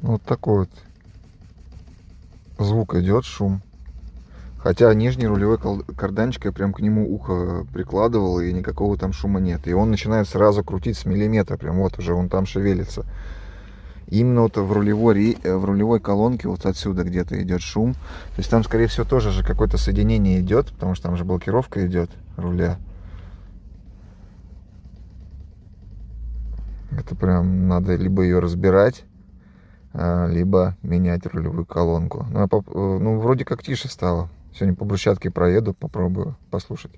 Вот такой вот звук идет, шум. Хотя нижний рулевой карданчик, я прям к нему ухо прикладывал, и никакого там шума нет. И он начинает сразу крутить с миллиметра, прям вот уже он там шевелится. Именно вот в рулевой колонке вот отсюда где-то идет шум. То есть там, скорее всего, тоже же какое-то соединение идет, потому что там же блокировка идет руля. Это прям надо либо ее разбирать, либо менять рулевую колонку. Ну, вроде как тише стало. Сегодня по брусчатке проеду, попробую послушать.